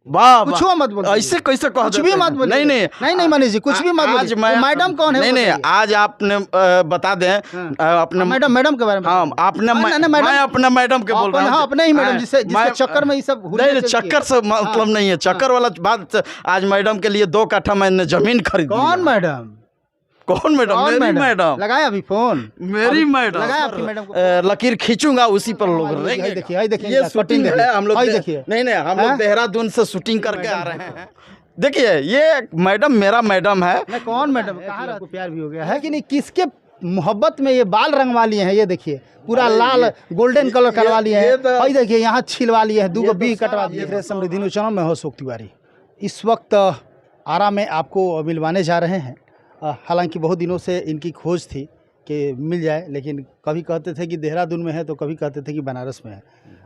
वाह कुछ वाह। मत बोलिए। ऐसे कैसे कह कुछ देते भी हैं? मत बोलिए। नहीं नहीं नहीं मनीष जी, कुछ भी मत आज बोलिए। मैं वो मैडम कौन है नहीं वो नहीं बताइए। आज आपने बता दें अपने मैडम के बारे में हाँ बताइए। आपने नहीं, नहीं, मैं अपने मैडम के बोल रहा हूँ। हाँ, अपने ही मैडम जिससे चक्कर में ये सब नहीं नहीं, चक्कर से मतलब नहीं है, चक्कर वाला बात। आज मैडम के लिए 2 कट्ठा मैंने जमीन खरीद ली। कौन मैडम? कौन मैडम? कौन मेरी मैडम? मैडम। लगाया अभी फोन? मेरी मैडम लगाया आपकी मैडम को? लकीर खींचूंगा उसी पर लोग हाय रहेंगे। देखिए, हाय देखिए, ये इनका शूटिंग कटिंग है, हम लोग हाय देखिए। नहीं नहीं, हम लोग हाँ? देहरादून से शूटिंग करके आ रहे हैं। देखिए ये मैडम मेरा मैडम है। मैं कौन मैडम? कहाँ आपको प्यार भी हो गया है कि नहीं? किसके मोहब्बत में ये बाल रंगवा लिए हैं? ये देखिए पूरा लाल गोल्डन कलर करवा लिए हैं। भाई देखिए यहाँ छिलवा लिए हैं, 2 बी कटवा दिए। देख रहे समृद्धि न्यूज़ चैनल में हो अशोक तिवारी। इस वक्त आरा में आपको मिलवाने जा रहे हैं। हालांकि बहुत दिनों से इनकी खोज थी कि मिल जाए, लेकिन कभी कहते थे कि देहरादून में है तो कभी कहते थे कि बनारस में है।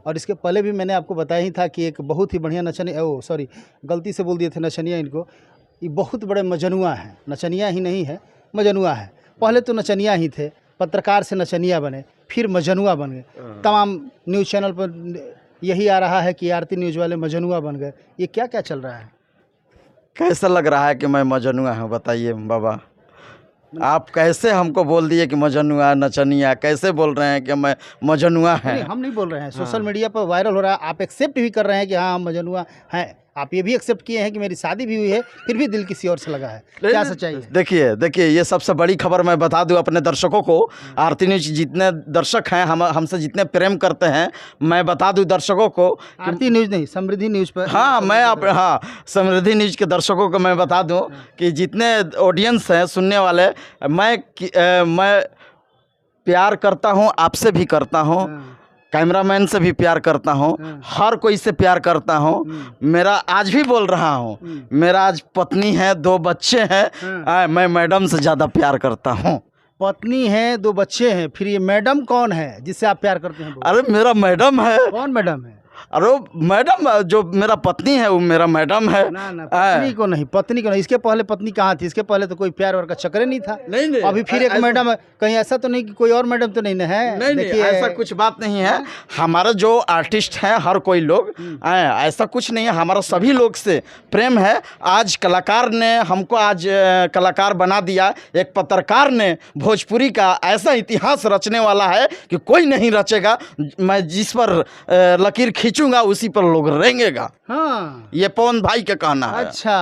और इसके पहले भी मैंने आपको बताया ही था कि एक बहुत ही बढ़िया नचनिया, सॉरी गलती से बोल दिए थे नचनिया इनको। ये बहुत बड़े मजनुआ हैं, नचनिया ही नहीं है मजनुआ है। पहले तो नचनिया ही थे, पत्रकार से नचनिया बने, फिर मजनुआ बन गए। तमाम न्यूज़ चैनल पर यही आ रहा है कि आरती न्यूज़ वाले मजनुआ बन गए। ये क्या क्या चल रहा है? कैसा लग रहा है कि मैं मजनुआ हूँ? बताइए बाबा, आप कैसे हमको बोल दिए कि मजनुआ नचनिया? कैसे बोल रहे हैं कि मैं मजनुआ नहीं, है? हम नहीं बोल रहे हैं, सोशल मीडिया पर वायरल हो रहा है। आप एक्सेप्ट भी कर रहे हैं कि हाँ हम मजनुआ हैं। आप ये भी एक्सेप्ट किए हैं कि मेरी शादी भी हुई है, फिर भी दिल किसी और से लगा है। क्या सच्चाई है? देखिए ये सबसे बड़ी खबर मैं बता दूं अपने दर्शकों को। आरती न्यूज़ जितने दर्शक हैं, हमसे जितने प्रेम करते हैं, मैं बता दूं दर्शकों को। आरती न्यूज़ नहीं, समृद्धि न्यूज़ पर। हाँ हाँ, समृद्धि न्यूज़ के दर्शकों को मैं बता दूं कि जितने ऑडियंस हैं सुनने वाले, मैं प्यार करता हूं, आपसे भी करता हूं, कैमरामैन से भी प्यार करता हूं, हर कोई से प्यार करता हूं। मेरा आज भी बोल रहा हूं, मेरा आज पत्नी है, 2 बच्चे हैं। मैं मैडम से ज़्यादा प्यार करता हूं। पत्नी है, 2 बच्चे हैं, फिर ये मैडम कौन है जिससे आप प्यार करते हैं? अरे मेरा मैडम है। कौन मैडम है? अरे मैडम जो मेरा पत्नी है वो मेरा मैडम है। ना पत्नी को नहीं, पत्नी को नहीं। इसके पहले पत्नी कहाँ थी? इसके पहले तो कोई प्यार वार का चक्कर नहीं था। नहीं अभी फिर एक मैडम है। कहीं ऐसा तो नहीं कि कोई और मैडम तो नहीं ना है? नहीं ऐसा कुछ बात नहीं है। हमारा जो आर्टिस्ट हैं हर कोई लोग, ऐसा कुछ नहीं है। हमारा सभी लोग से प्रेम है। आज कलाकार ने हमको आज कलाकार बना दिया। एक पत्रकार ने भोजपुरी का ऐसा इतिहास रचने वाला है कि कोई नहीं रचेगा। मैं जिस पर लकीर खींचूंगा उसी पर लोग रहेंगेगा। हाँ, ये पवन भाई का कहना है। अच्छा,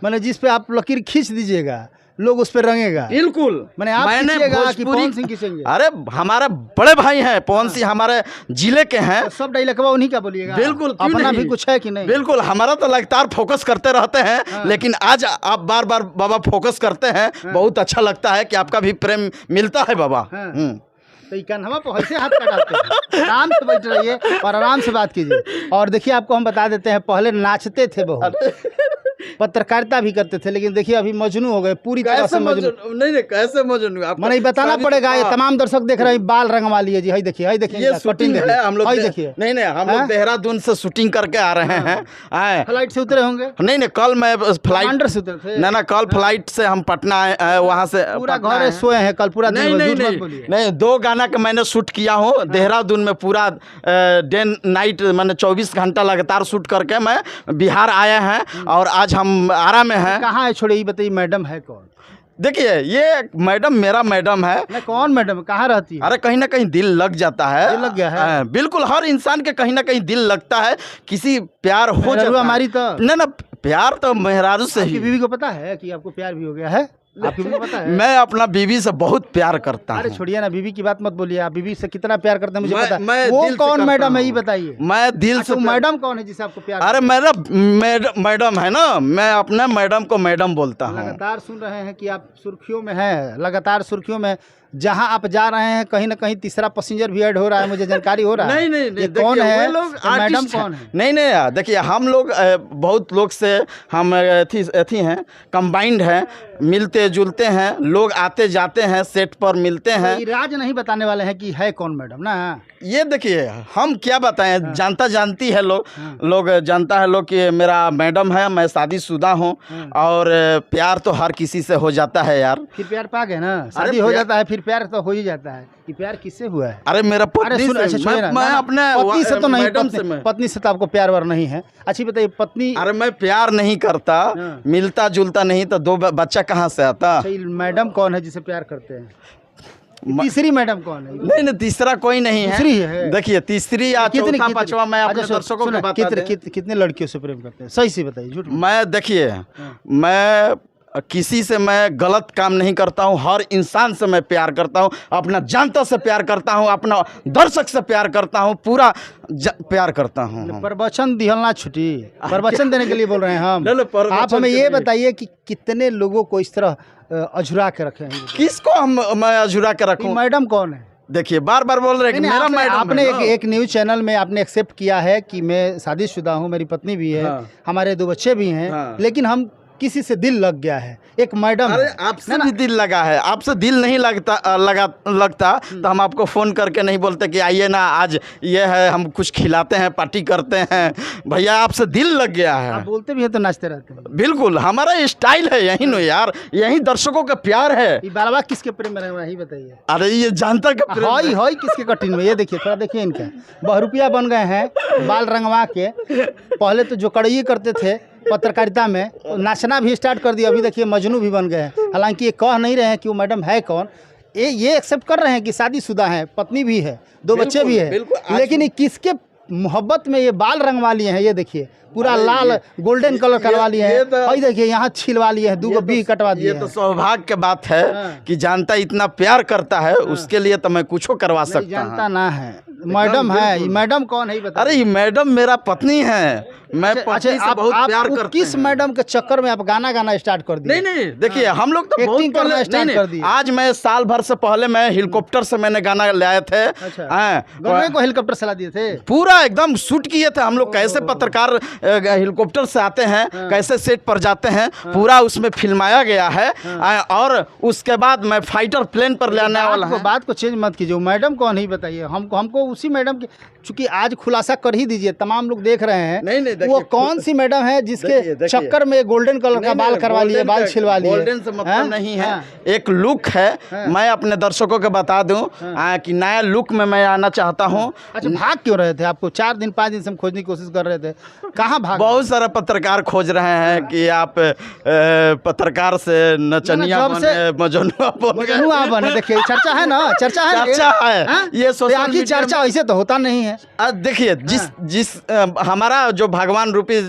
मैंने जिस पे आप लकीर खींच दीजिएगा लोग उस पे रंगेगा। बिल्कुल। मैंने खींचिएगा कि पवन सिंह खींचेंगे? अरे हमारे बड़े भाई हैं, पवन सिंह हमारे जिले के हैं। तो सब डायलॉगवा उन्हीं का बोलिएगा? बिल्कुल, क्यों अपना नहीं? भी कुछ है कि नहीं? बिल्कुल, हमारा तो लगातार फोकस करते रहते हैं। लेकिन आज आप बार बार बाबा फोकस करते हैं। बहुत अच्छा लगता है कि आपका भी प्रेम मिलता है बाबा। तो कन्हवा पर ऐसे हाथ का डालते हैं। आराम से बैठ रहिए और आराम से बात कीजिए। और देखिए आपको हम बता देते हैं, पहले नाचते थे बहुत, पत्रकारिता भी करते थे, लेकिन देखिए अभी मजनू हो गए पूरी तरह से। मजनू नहीं कैसे मजनू? मैंने बताना पड़ेगा। ये तमाम दर्शक देख रहे हैं, बाल रंगवा लिए जी। हाय देखिए, हाय देखिए, ये शूटिंग है। हम लोग देखिए, नहीं हम लोग देहरादून से शूटिंग करके आ रहे हैं। फ्लाइट से उतरे होंगे? नहीं कल मैं फ्लाइट से उतरे थे। ना कल फ्लाइट से हम पटना आए, वहाँ से पूरा घर सोए हैं कल पूरा दिन? नहीं 2 गाना का मैंने शूट किया हूँ देहरादून में। पूरा डे नाइट मैंने 24 घंटा लगातार शूट करके मैं बिहार आया हैं और आज हम आरा में हैं। कहाँ है? छोड़े, ये बताइए मैडम है कौन? देखिए ये मैडम मेरा मैडम है। मैं कौन मैडम? कहाँ रहती है? अरे कहीं ना कहीं दिल लग जाता है। दिल लग गया है? बिल्कुल, हर इंसान के कहीं ना कहीं दिल लगता है। किसी प्यार हो जाता है। हमारी तो ना प्यार तो मेहरारू से ही। बीवी को पता है कि आपको प्यार भी हो गया है? आपकी बीवी को पता है? मैं अपना बीवी से बहुत प्यार करता हूँ। अरे छोड़िए ना, बीवी की बात मत बोलिए। आप बीवी से कितना प्यार करते हैं मुझे पता है। मैं वो दिल से कौन करता मैडम है हूँ। ये बताइए? मैं दिल से मैडम कौन है जिसे आपको प्यार? अरे मेरा मैडम है ना, मैं अपने मैडम को मैडम बोलता हूँ। लगातार सुन रहे हैं कि आप सुर्खियों में हैं, लगातार सुर्खियों में। जहां आप जा रहे हैं कहीं ना कहीं तीसरा पैसेंजर भी ऐड हो रहा है, मुझे जानकारी हो रहा है। नहीं ये कौन है? मैडम कौन है? नहीं देखिए हम लोग बहुत लोग से हम एथी हैं, कंबाइंड हैं, मिलते जुलते हैं, लोग आते जाते हैं, सेट पर मिलते हैं। राज नहीं बताने वाले हैं कि है कौन मैडम ना? ये देखिए हम क्या बताएं, जानता जानती है लोग जानता है लोग कि मेरा मैडम है, मैं शादीशुदा हूँ। और प्यार तो हर किसी से हो जाता है यार। फिर प्यार पा गए ना? शादी हो जाता है फिर प्यार तो हो ही जाता है। कि प्यार किससे हुआ है? अरे मेरा अरे पत्नी सुन, अच्छा से, सुनिए ना, मैं ना, अपने पत्नी से तो नहीं, मैडम से मैं, पत्नी से तो आपको प्यार वार नहीं है। अच्छी बताइए पत्नी। अरे मैं प्यार नहीं करता, हाँ। मिलता जुलता नहीं तो दो बच्चा कहाँ से आता? अच्छा, ये मैडम कौन है जिसे प्यार करते हैं? तीसरी मैडम कौन है? नहीं नहीं, तीसरा कोई नहीं है। तीसरी है। देखिए तीसरी या चौथा पांचवा मैं अपने अच्छा, दर्शकों को सुनो, बता दें। कितने लड़कियों से प्रेम करते हैं? सही से बताइए, झूठ मत। मैं देखिए, मैं किसी से मैं गलत काम नहीं करता हूँ, हर इंसान से मैं प्यार करता हूँ, अपना जनता से प्यार करता हूँ, अपना दर्शक से प्यार करता हूँ, पूरा प्यार करता हूँ। प्रवचन दिहलना छुट्टी, प्रवचन देने के लिए बोल रहे हैं हम। नहीं, प्रवचन आप हमें के ये लिए। बताइए कि कितने लोगों को इस तरह अझुरा के रखे हैं? किसको मैं अझुरा के रखूँ? मैडम कौन है? देखिए बार बार बोल रहे हैं कि मेरा मैडम आपने है ना। एक न्यूज़ चैनल में आपने एक्सेप्ट किया है कि मैं शादीशुदा हूँ, मेरी पत्नी भी है, हाँ। हमारे 2 बच्चे भी हैं, हाँ। लेकिन हम किसी से दिल लग गया है, एक मैडम अरे है। आपसे भी दिल लगा है, आपसे दिल नहीं लगता तो हम आपको फ़ोन करके नहीं बोलते कि आइए ना, आज ये है, हम कुछ खिलाते हैं, पार्टी करते हैं। भैया आपसे दिल लग गया आप है। बोलते भी हैं तो नाचते रहते हैं। बिल्कुल, हमारा स्टाइल है यही नो यार, यही दर्शकों का प्यार है। ये बारवा किसके प्रेम में रहे हैं, यही बताइए। अरे ये जानता का प्रेम हई है। हई किसके कठिन में? ये देखिए, थोड़ा देखिए इनका, बहुरूपिया बन गए हैं बाल रंगवा के। पहले तो जो कड़ई करते थे पत्रकारिता में, नाचना भी स्टार्ट कर दिया। अभी देखिए मजनू भी बन गए हैं। हालांकि ये कह नहीं रहे हैं कि वो मैडम है कौन, ये एक्सेप्ट कर रहे हैं कि शादीशुदा है, पत्नी भी है, 2 बच्चे भी बिल्कुल, है, लेकिन ये किसके मोहब्बत में ये बाल रंगवा लिए हैं? ये देखिए पूरा लाल गोल्डन कलर करवा लिए हैं। और देखिए यहाँ छिलवा लिए हैं, 2 बी कटवा दिए ये हैं। तो सौभाग्य की बात है कि जानता इतना प्यार करता है, उसके लिए तो मैं कुछ करवा नहीं, सकता जानता हूँ। ना है, मैडम है। ये मैडम कौन है ये बताइए। अरे ये मैडम मेरा पत्नी है, मैं पत्नी से बहुत प्यार करता हूँ। किस मैडम के चक्कर में आप गाना स्टार्ट कर दिए? नहीं देखिए, हम लोग तो बहुत एक्टिंग करना पहले स्टार्ट कर दिए। आज मैं साल भर से पहले मैं हेलीकॉप्टर से मैंने गाना लाए थे। अच्छा, हाँ, गवर्नमेंट को हेलीकॉप्टर सला दिए थे? पूरा एकदम शूट किए थे हम लोग, कैसे पत्रकार हेलीकॉप्टर से आते हैं, कैसे सेट पर जाते हैं, पूरा उसमें फिल्माया गया है। और उसके बाद मैं फाइटर प्लेन पर लेने वाला हूँ। बात को चेंज मत कीजिए, मैडम कौन ही बताइए हमको उसी मैडम की, चूंकि आज खुलासा कर ही दीजिए, तमाम लोग देख रहे हैं। नहीं, देखिए, वो कौन सी मैडम है जिसके देखिए। चक्कर में गोल्डन कलर का बाल करवा लिए, बाल छिलवा लिए? गोल्डन से मतलब हाँ? नहीं है, हाँ। एक लुक है। मैं अपने दर्शकों को बता दूं कि नया लुक में मैं आना चाहता हूं। अच्छा, भाग क्यों रहे थे? आपको 4 दिन 5 दिन से हम खोजने की कोशिश कर रहे थे, कहाँ भाग? बहुत सारा पत्रकार खोज रहे हैं कि आप पत्रकार से नचनिया ना, जब से- बने, मजनुआ मजनुआ बने। देखिए चर्चा है ना, चर्चा है, चर्चा है। हाँ? ये सोशल आखिर मीडिया चर्चा ऐसे तो होता नहीं है। देखिए, जिस हमारा जो भगवान रूपी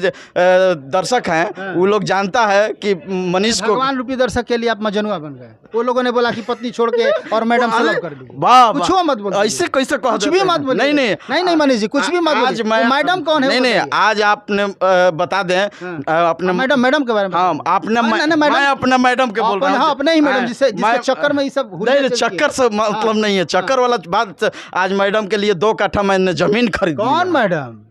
दर्शक हैं, वो लोग जानता है कि मनीष को भगवान रूपी दर्शक के लिए आप मजनुआ बन गए। वो लोगों ने बोला कि पत्नी छोड़ के और मैडम से लव कर दी। वाह कुछ वाह, मत बोलिए। ऐसे कैसे कह कुछ देते भी मत हैं? बोलिए। नहीं मनीष जी, कुछ भी मत आज बोलिए। मैं वो मैडम कौन है? नहीं आज आपने बता दें अपने मैडम के बारे में। हाँ, आपने नहीं, नहीं, मैडम- मैं अपने मैडम के बोल रहा हूँ। हाँ, अपने ही मैडम जिसके मैं- चक्कर में ये सब हुलिया नहीं, चलती है। चक्कर से मतलब नहीं है, चक्कर वाला बात। आज मैडम के लिए 2 कट्ठा मैंने जमीन खरीद ली। कौन मैडम?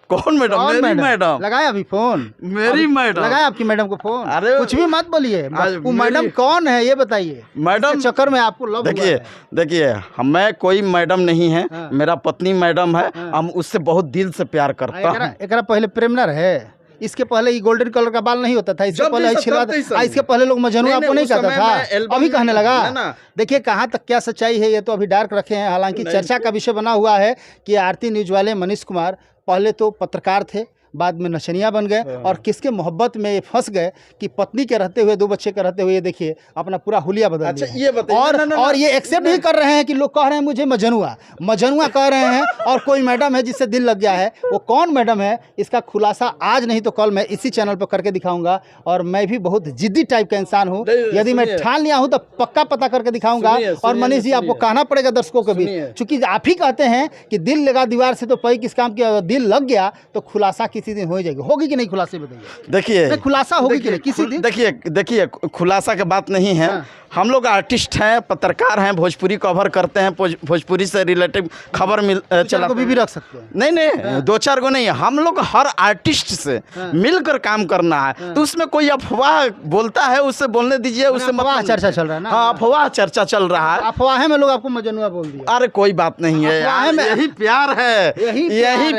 कौन मैडम? कौन मेरी मैडम। लगाया अभी फोन? मेरी मैडम लगाया आपकी मैडम को फोन? अरे कुछ भी मत बोलिए। आज वो मैडम मेरी- कौन है ये बताइए। मैडम इसके चक्कर में आपको लव हुआ है। देखिए मैं कोई मैडम नहीं है, हाँ। मेरा पत्नी मैडम है। हम उससे बहुत दिल से प्यार करता हूँ। एकरा पहले प्रेमनर है। इसके पहले ये गोल्डन कलर का बाल नहीं होता था, इसके जब पहले भी सब छिलवा, तब ही सब। इसके पहले लोग मजनू नहीं, आपको नहीं उस समय कहता मैं था, एल्बम अभी में कहने लगा। है ना। देखिए कहाँ तक क्या सच्चाई है, ये तो अभी डार्क रखे हैं। हालांकि चर्चा का विषय बना हुआ है कि आरती न्यूज वाले मनीष कुमार पहले तो पत्रकार थे, बाद में नचनिया बन गए और किसके मोहब्बत में ये फंस गए कि पत्नी के रहते हुए, 2 बच्चे के रहते हुए, ये देखिए अपना पूरा हुलिया बदल अच्छा, दिया। ये बताइए। और ये एक्सेप्ट भी कर रहे हैं कि लोग कह रहे हैं मुझे मजनुआ कह रहे हैं। और कोई मैडम है जिससे दिल लग गया है, वो कौन मैडम है इसका खुलासा आज नहीं तो कल मैं इसी चैनल पर करके दिखाऊंगा। और मैं भी बहुत जिद्दी टाइप का इंसान हूँ, यदि मैं ठान लिया हूँ तो पक्का पता करके दिखाऊंगा। और मनीष जी आपको कहना पड़ेगा दर्शकों के बीच, चूंकि आप ही कहते हैं कि दिल लगा दीवार से तो पई किस काम की, अगर दिल लग गया तो खुलासा किसी दिन हो जाएगी। होगी कि नहीं खुलासे बताइए? देखिए खुलासा होगी कि नहीं किसी दिन? देखिए खुलासा की बात नहीं है। हम लोग आर्टिस्ट हैं, पत्रकार हैं, भोजपुरी कवर करते हैं, भोजपुरी से रिलेटिव खबर चला को भी रख सकते हैं। नहीं 2-4 गो नहीं, हम लोग हर आर्टिस्ट से मिलकर काम करना है। तो उसमें कोई अफवाह बोलता है, उससे बोलने दीजिए, उससे अफवाह चर्चा चल रहा है ना। हाँ, अफवाह चर्चा चल रहा है। अफवाह में लोग आपको मजनुआ बोल दिया। अरे कोई बात नहीं है यार, यही प्यार है, यही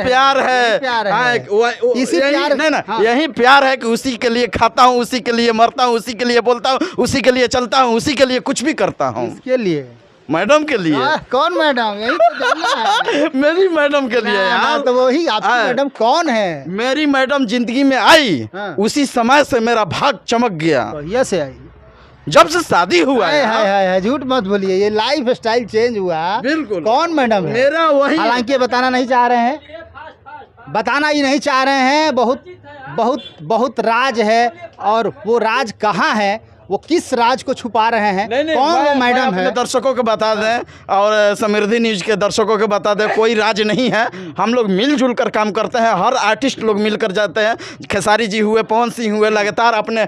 प्यार है। यही प्यार है कि उसी के लिए खाता हूँ, उसी के लिए मरता हूँ, उसी के लिए बोलता हूँ, उसी के लिए चलता हूँ, उसी के लिए कुछ भी करता हूँ। इसके लिए मैडम के लिए। कौन मैडम, यही तो जानना है। मेरी मैडम के लिए ना, यार। तो वही आपकी हाँ। मैडम कौन है? मेरी मैडम जिंदगी में आई, हाँ। उसी समय से मेरा भाग चमक गया। बढ़िया से आई। जब से शादी हुआ हाय है हाय हाय हाय, झूठ मत बोलिए, ये लाइफ स्टाइल चेंज हुआ। बिल्कुल। कौन मैडम है? मेरा वही है। हालांकि बताना नहीं चाह रहे हैं, बताना ही नहीं चाह रहे हैं। बहुत बहुत बहुत राज है, और वो राज कहाँ है, वो किस राज को छुपा रहे हैं, कौन वो मैडम है? अपने दर्शकों को बता दें और समृद्धि न्यूज के दर्शकों को बता दें, कोई राज नहीं है। हम लोग मिलजुल कर काम करते हैं, हर आर्टिस्ट लोग मिलकर जाते हैं। खेसारी जी हुए, पवन सिंह हुए, लगातार अपने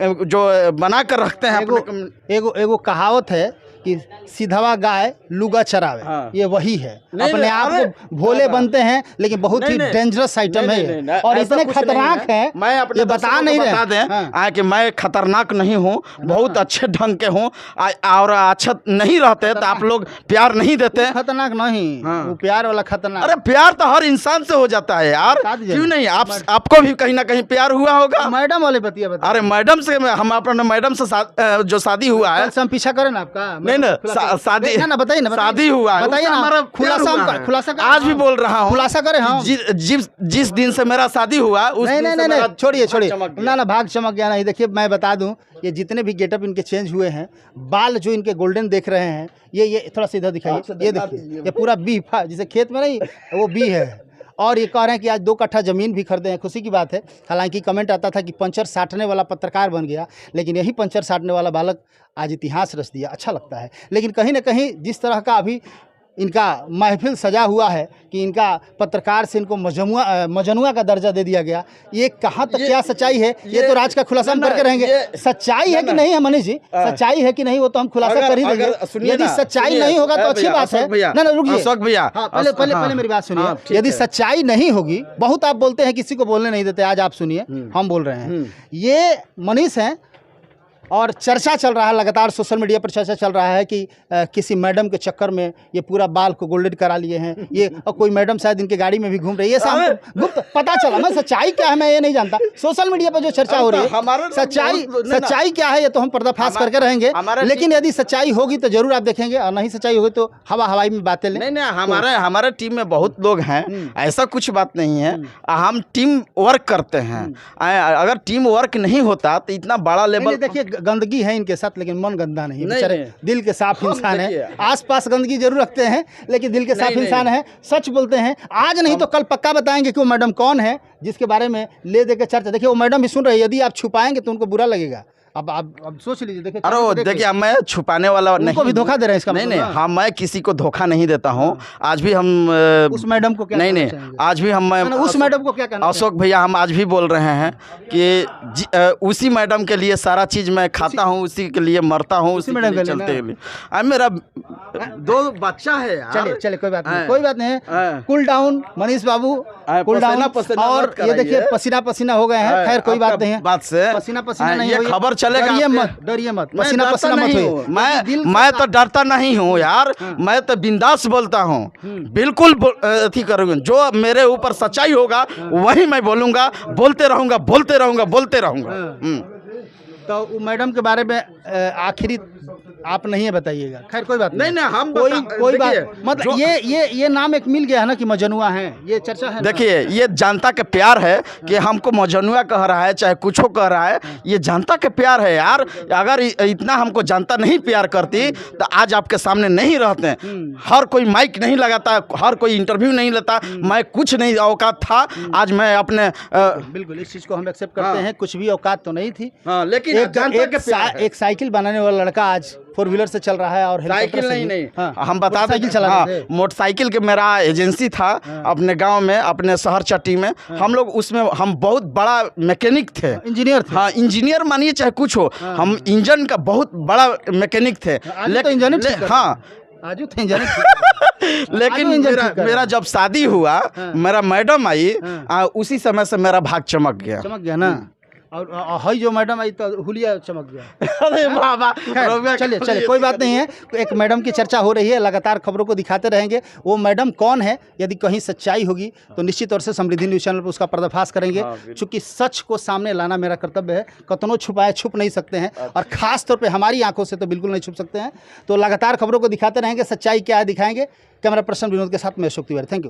जो बना कर रखते हैं अपने। एगो कहावत है कि सीधवा गाय लुगा चरावे। हाँ। ये वही है। नहीं, अपने नहीं, आप अरे, को भोले बनते हैं, लेकिन बहुत ही नहीं, डेंजरस आइटम है नहीं, ये। नहीं, नहीं, और ऐसा इतने कुछ नहीं खतरनाक है, मैं अपने ये बता नहीं रहे। बता दें हाँ। कि मैं खतरनाक नहीं हूँ, बहुत अच्छे ढंग के हूँ। और अच्छा नहीं रहते तो आप लोग प्यार नहीं देते। खतरनाक नहीं, हाँ। वो प्यार वाला खतरनाक। अरे प्यार तो हर इंसान से हो जाता है यार, बता दीजिए क्यों ना। नहीं? आपको भी कहीं ना कहीं प्यार हुआ होगा। मैडम वाले बतिया बता। अरे मैडम से, हम अपने मैडम से जो शादी हुआ है। कल से हम पीछा करें ना आपका? नहीं ना, शादी ना बताइए ना, शादी हुआ है, बताइए उससे ना। हमारा खुलासा प्यार हुआ है। खुलासा आज भी बोल रहा हूँ, खुलासा करें हम। जिस दिन से मेरा शादी हुआ उस नहीं दिन नहीं से नहीं मेरा छोड़िए भाग छोड़िए, चमक गया। ना ना भाग चमक गया नहीं। देखिए मैं बता दूं, ये जितने भी गेटअप इनके चेंज हुए हैं, बाल जो इनके गोल्डन देख रहे हैं, ये थोड़ा सीधा दिखाइए, ये देखिए, ये पूरा बी जिसे खेत में नहीं, वो बी है। और ये कह रहे हैं कि आज 2 कट्ठा ज़मीन भी खरीदे हैं, खुशी की बात है। हालांकि कमेंट आता था कि पंचर साटने वाला पत्रकार बन गया, लेकिन यही पंचर साटने वाला बालक आज इतिहास रच दिया। अच्छा लगता है। लेकिन कहीं ना कहीं जिस तरह का अभी इनका महफिल सजा हुआ है कि इनका पत्रकार से इनको मजनुआ का दर्जा दे दिया गया, ये कहाँ तक क्या सच्चाई है, ये तो राज का खुलासा हम करके रहेंगे। सच्चाई है कि नहीं है मनीष जी, सच्चाई है कि नहीं, वो तो हम खुलासा कर ही देंगे। यदि सच्चाई नहीं होगा तो अच्छी बात है। ना ना रुकिए अशोक भैया, पहले मेरी बात सुनिए। यदि सच्चाई नहीं होगी, बहुत आप बोलते हैं किसी को बोलने नहीं देते, आज आप सुनिए, हम बोल रहे हैं। ये मनीष हैं, और चर्चा चल रहा है, लगातार सोशल मीडिया पर चर्चा चल रहा है कि किसी मैडम के चक्कर में ये पूरा बाल को गोल्डन करा लिए हैं ये, और कोई मैडम शायद इनके गाड़ी में भी घूम रही है। ये हमको गुप्त पता चला, मैं सच्चाई क्या है मैं ये नहीं जानता। सोशल मीडिया पर जो चर्चा हो रही है, सच्चाई क्या है ये तो हम पर्दाफाश करके रहेंगे। लेकिन यदि सच्चाई होगी तो जरूर आप देखेंगे, और नहीं सच्चाई होगी तो हवाई में बातें लें। नहीं, हमारे टीम में बहुत लोग हैं, ऐसा कुछ बात नहीं है। हम टीम वर्क करते हैं। अगर टीम वर्क नहीं होता तो इतना बड़ा लेवल। देखिए गंदगी है इनके साथ, लेकिन मन गंदा नहीं है, बेचारे दिल के साफ इंसान है। आसपास गंदगी जरूर रखते हैं, लेकिन दिल के साफ इंसान है, सच बोलते हैं। आज नहीं तो कल पक्का बताएंगे कि वो मैडम कौन है जिसके बारे में ले दे के चर्चा। देखिए वो मैडम भी सुन रही है, यदि आप छुपाएंगे तो उनको बुरा लगेगा। अब सोच लीजिए। देखिए अरे देखिए, मैं छुपाने वाला नहीं, भी धोखा दे रहे हैं इसका नहीं नहीं, हाँ मैं किसी को धोखा नहीं देता हूँ। आज भी हम उस मैडम को क्या नहीं, आज भी हम उस मैडम को क्या कहना, अशोक भैया, हम आज भी बोल रहे हैं कि उसी मैडम के लिए सारा चीज मैं खाता हूँ, उसी के लिए मरता हूँ, उसी मैडम के चलते के लिए। अब मेरा 2 बच्चा है यार। चले कोई बात नहीं, कोई बात नहीं। कूल डाउन मनीष बाबू, कूल डाउन। और ये देखिए पसीना पसीना हो गए हैं। खैर कोई बात नहीं है, बात से पसीना पसीना नहीं है, खबर चलेगा। डरिए मत, पसीना पसीना मत होइए। मैं तो डरता नहीं हूँ यार, मैं तो बिंदास बोलता हूँ, बिल्कुल अथी करूँगा। जो मेरे ऊपर सच्चाई होगा वही मैं बोलूँगा, बोलते रहूँगा, बोलते रहूँगा, बोलते रहूँगा। तो मैडम के बारे में आखिरी आप नहीं बताइएगा। खैर कोई बात नहीं, हम कोई बात, मतलब ये नाम एक मिल गया है ना कि मजनुआ है, ये चर्चा है। देखिए ये जनता का प्यार है कि हमको मजनुआ कह रहा है, चाहे कुछ कह रहा है, ये जनता का प्यार है यार। अगर इतना हमको जनता नहीं प्यार करती तो आज आपके सामने नहीं रहते। हर कोई माइक नहीं लगाता, हर कोई इंटरव्यू नहीं लेता, मैं कुछ नहीं औकात था, आज मैं अपने बिल्कुल इस चीज़ को हम एक्सेप्ट करते हैं, कुछ भी औकात तो नहीं थी। लेकिन एक साइकिल बनाने वाला लड़का आज 4 व्हीलर से चल रहा है, और साइकिल नहीं, हाँ, हम बता दें, मोटरसाइकिल के मेरा एजेंसी था अपने गांव में, अपने शहर चट्टी में। हम लोग उसमें हम बहुत बड़ा मैकेनिक थे, इंजीनियर थे। हाँ इंजीनियर मानिए चाहे कुछ हो, हम इंजन का बहुत बड़ा मैकेनिक थे। लेकिन मेरा जब शादी हुआ, मेरा मैडम आई, उसी समय से मेरा भाग चमक गया ना। और हई जो मैडम आई तो हुलिया चमक गया। अरे बाबा खैर, चलिए चलिए कोई बात नहीं है। एक मैडम की चर्चा हो रही है, लगातार खबरों को दिखाते रहेंगे। वो मैडम कौन है, यदि कहीं सच्चाई होगी तो निश्चित तौर से समृद्धि न्यूज़ चैनल पर उसका पर्दाफाश करेंगे। चूँकि सच को सामने लाना मेरा कर्तव्य है, कतनों छुपाए छुप नहीं सकते हैं, और ख़ास तौर पर हमारी आंखों से तो बिल्कुल नहीं छुप सकते हैं। तो लगातार खबरों को दिखाते रहेंगे, सच्चाई क्या है दिखाएंगे। कैमरा पर्सन विनोद के साथ मैं अशोक तिवारी, थैंक यू।